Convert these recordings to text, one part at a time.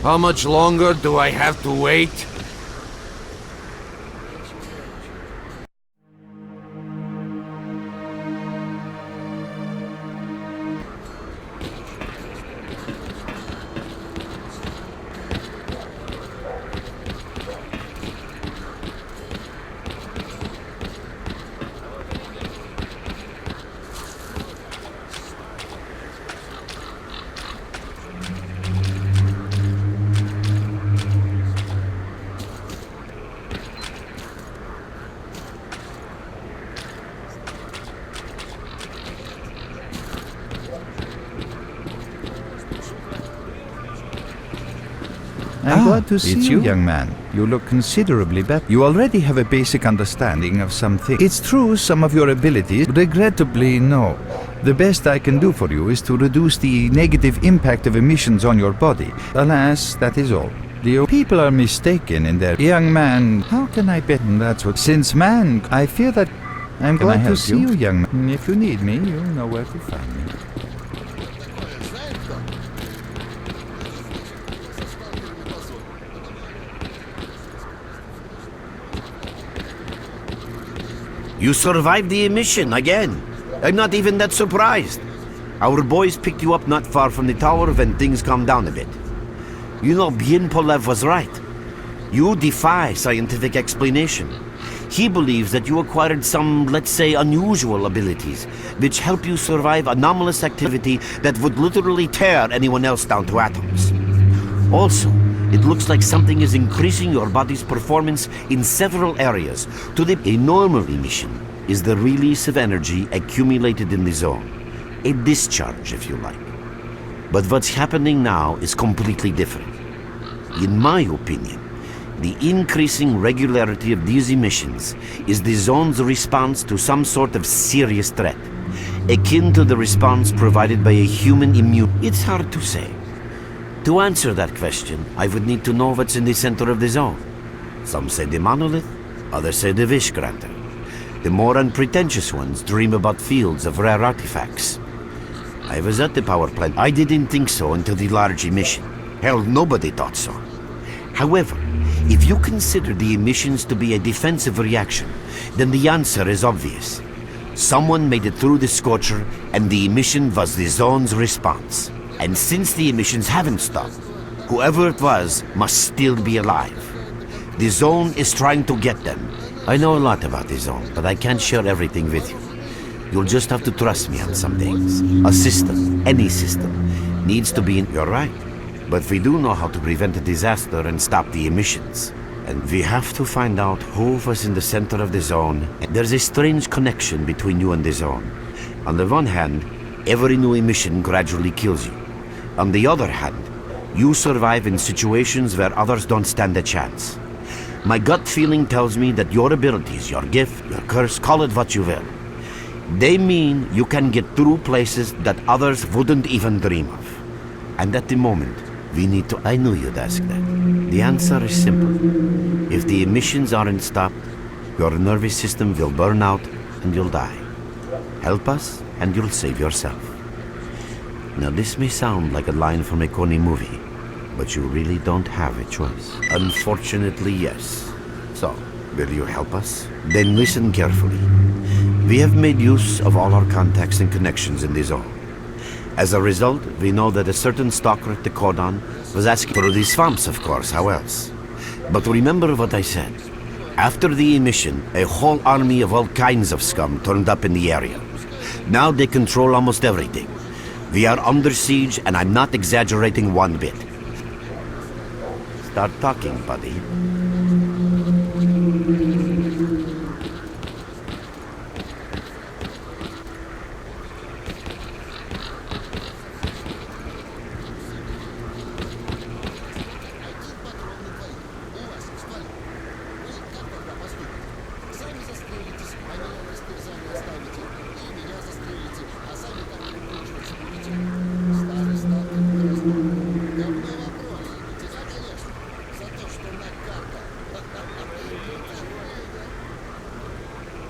How much longer do I have to wait? I'm glad to see you, young man. You look considerably better. You already have a basic understanding of some things. It's true, some of your abilities, regrettably, no. The best I can do for you is to reduce the negative impact of emissions on your body. Alas, that is all. The people are mistaken in their... Young man, how can I bet? That's what... Since man, I fear that... I'm glad to see you, young man. If you need me, you know where to find me. You survived the emission again. I'm not even that surprised. Our boys picked you up not far from the tower when things calmed down a bit. You know, Bien Polev was right. You defy scientific explanation. He believes that you acquired some, let's say, unusual abilities, which help you survive anomalous activity that would literally tear anyone else down to atoms. Also, it looks like something is increasing your body's performance in several areas. A normal emission is the release of energy accumulated in the zone. A discharge, if you like. But what's happening now is completely different. In my opinion, the increasing regularity of these emissions is the zone's response to some sort of serious threat, akin to the response provided by a human immune. It's hard to say. To answer that question, I would need to know what's in the center of the zone. Some say the monolith, others say the wish granter. The more unpretentious ones dream about fields of rare artifacts. I was at the power plant. I didn't think so until the large emission. Hell, nobody thought so. However, if you consider the emissions to be a defensive reaction, then the answer is obvious. Someone made it through the scorcher, and the emission was the zone's response. And since the emissions haven't stopped, whoever it was must still be alive. The zone is trying to get them. I know a lot about the zone, but I can't share everything with you. You'll just have to trust me on some things. A system, any system, needs to be in... You're right. But we do know how to prevent a disaster and stop the emissions. And we have to find out who was in the center of the zone. There's a strange connection between you and the zone. On the one hand, every new emission gradually kills you. On the other hand, you survive in situations where others don't stand a chance. My gut feeling tells me that your abilities, your gift, your curse, call it what you will, they mean you can get through places that others wouldn't even dream of. And at the moment, we need to... I knew you'd ask that. The answer is simple. If the emissions aren't stopped, your nervous system will burn out and you'll die. Help us and you'll save yourself. Now this may sound like a line from a corny movie, but you really don't have a choice. Unfortunately, yes. So, will you help us? Then listen carefully. We have made use of all our contacts and connections in the zone. As a result, we know that a certain stalker at the cordon was asking through the swamps, of course, how else? But remember what I said. After the emission, a whole army of all kinds of scum turned up in the area. Now they control almost everything. We are under siege, and I'm not exaggerating one bit. Start talking, buddy.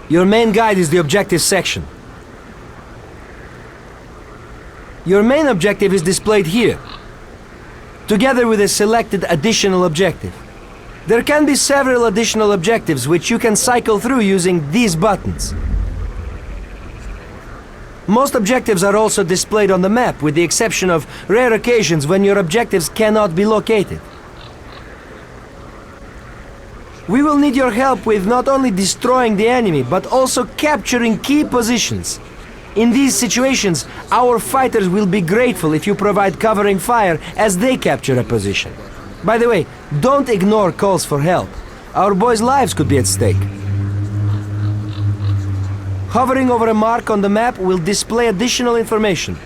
Your main guide is the objective section. Your main objective is displayed here. together with a selected additional objective. There can be several additional objectives which you can cycle through using these buttons. Most objectives are also displayed on the map, with the exception of rare occasions when your objectives cannot be located. We will need your help with not only destroying the enemy, but also capturing key positions. In these situations, our fighters will be grateful if you provide covering fire as they capture a position. By the way, don't ignore calls for help. Our boys' lives could be at stake. Hovering over a mark on the map will display additional information.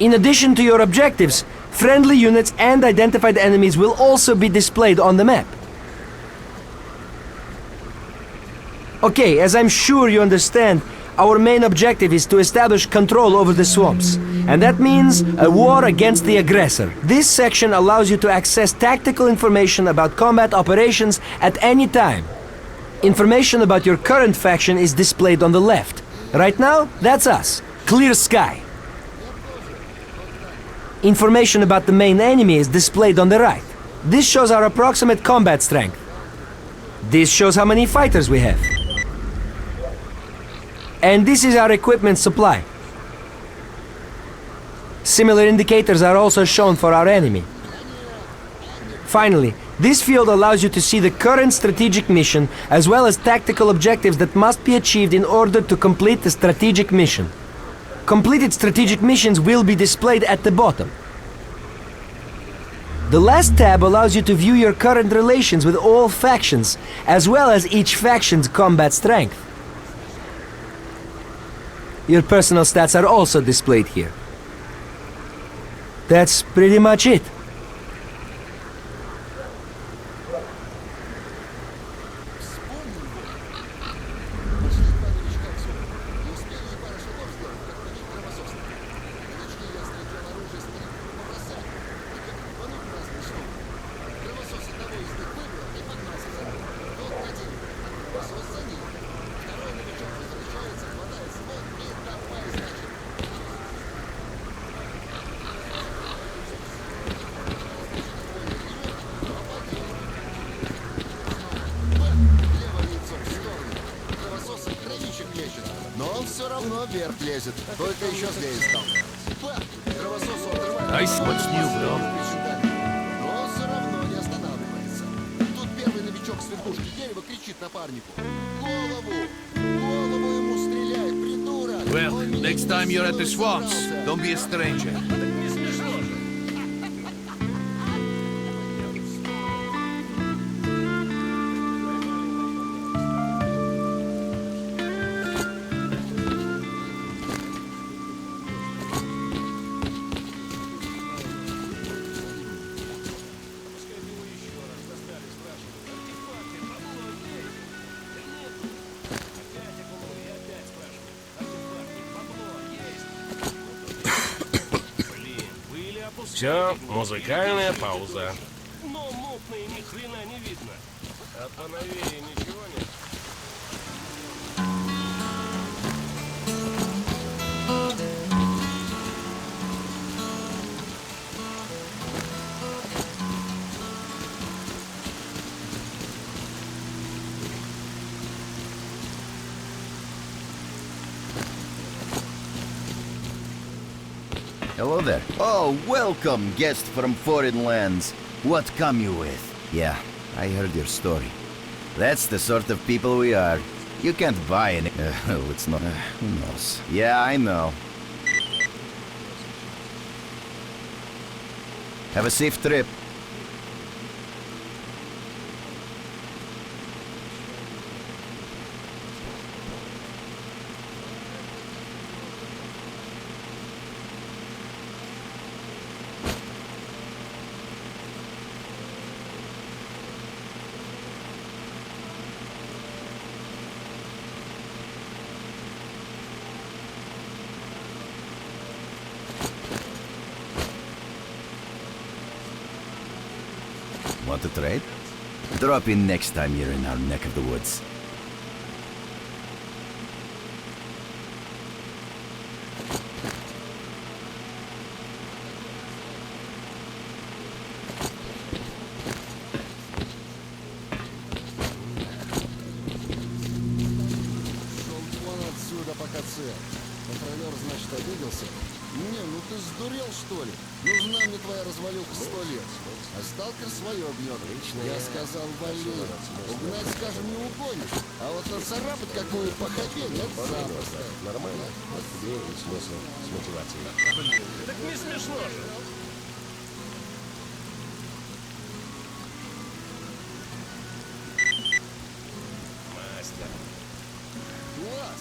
In addition to your objectives, friendly units and identified enemies will also be displayed on the map. Okay, as I'm sure you understand, our main objective is to establish control over the swamps. And that means a war against the aggressor. This section allows you to access tactical information about combat operations at any time. Information about your current faction is displayed on the left. Right now, that's us. Clear sky. Information about the main enemy is displayed on the right. This shows our approximate combat strength. This shows how many fighters we have. And this is our equipment supply. Similar indicators are also shown for our enemy. Finally, this field allows you to see the current strategic mission as well as tactical objectives that must be achieved in order to complete the strategic mission. Completed strategic missions will be displayed at the bottom. The last tab allows you to view your current relations with all factions, as well as each faction's combat strength. Your personal stats are also displayed here. That's pretty much it. Nice. What's new, bro? Well, next time you're at the swamps, don't be a stranger. Все, музыкальная пауза. Но мутные ни хрена не видно. А поновее ничего нет. Hello there. Oh, welcome, guest from foreign lands. What come you with? Yeah, I heard your story. That's the sort of people we are. You can't buy any... oh, it's not... who knows? Yeah, I know. Have a safe trip. Want to trade? Drop in next time you're in our neck of the woods. что, обиделся? Не, ну ты сдурел, что ли? Нужна мне твоя развалюха 100 лет. А сталкер свое бьет. Я сказал, вали. Угнать, скажем, не угонишь. А вот нацарапать какую похотень, это запросто. Нормально? Вот тебе и смысл с мотивацией. Так не смешно же. Мастер. Класс!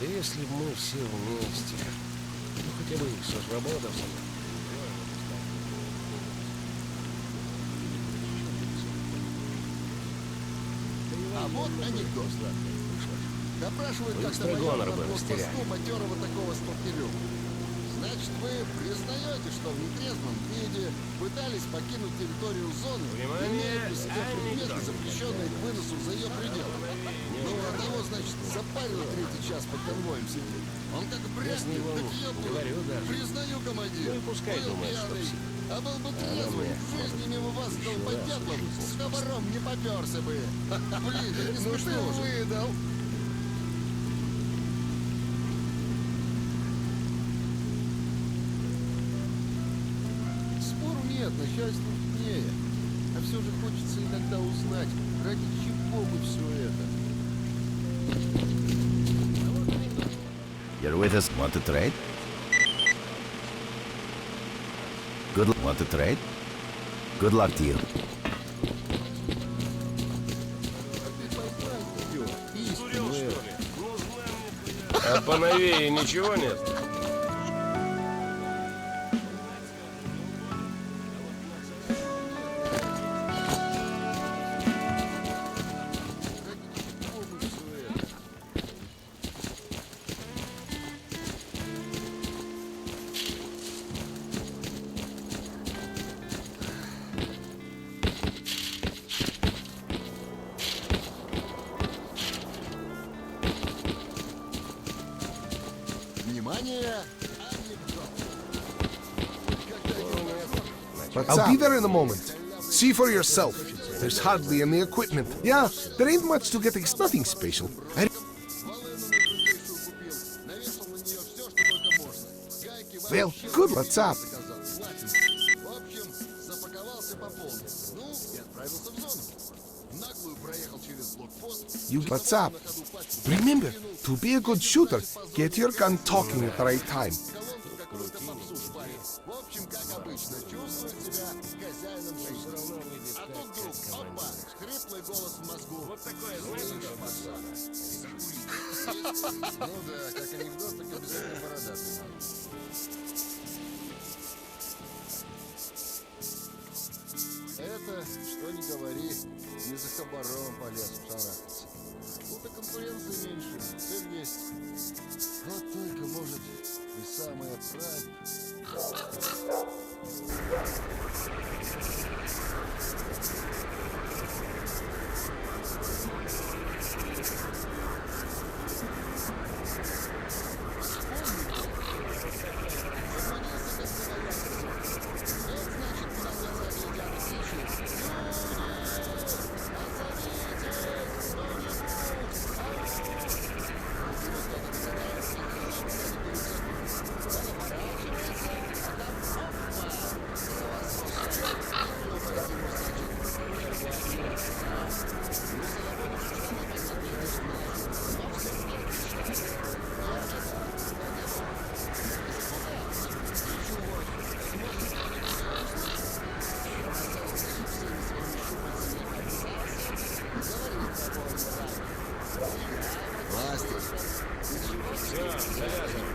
Да если бы мы все вместе, ну хотя бы со свободовцем. А вот анекдот. Допрашивают как-то Быстро майора гонор на бы блокпосту растеряли. матерого такого сталкерюку. Значит, вы признаете, что в нетрезвом виде пытались покинуть территорию зоны, Внимание, имея при себе предметы, анекдот. запрещенные к выносу за ее пределы. Ну, а того, значит, запарило третий час под конвоем сидеть. Он как брякнет, него так я говорю даже. признаю, командир. Ну и пускай был думает, что пьяный. все. А был бы трезвый, в жизни мимо вас долбодятлом с топором не поперся бы. Блин, это не смешно уже. Выдал. Спору нет, начальство виднее. А все же хочется иногда узнать, ради чего мы все это. You're with us. Want to trade? Good luck. Want to trade? Good luck to you. Сдурел, что ли? Ну, знаем. А поновее ничего нет? Внимание! I'll be there in a moment. See for yourself. There's hardly any equipment. Yeah, there ain't much to get. It's nothing special. Well, good. What's up? В общем, запаковался по полной. Ну, и отправился в зону. Наглую проехал через блокпост. You, what's up? Remember, to be a good shooter, get your gun talking at the right time. Колонку какую-то попсу шпарит. В общем, как обычно, чувствует себя хозяином жизни. А тут вдруг, опа, хриплый голос в мозгу. Вот такое, знаешь, пацан. Ну да, как анекдот, так обязательно бородатый надо. Это, что ни говори, не за хабаром полез в шарахаться. Тут и конкуренции меньше, цель есть. Вот только, может, и самое правильное. Все, завязывай.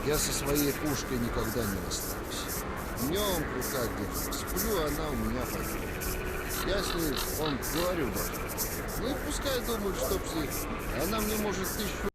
Я со своей пушкой никогда не расстанусь. Днем в руках держу, сплю, она у меня пойдет. Я с ней, он говорю даже. Ну и пускай думают, что псих. Она мне может 1000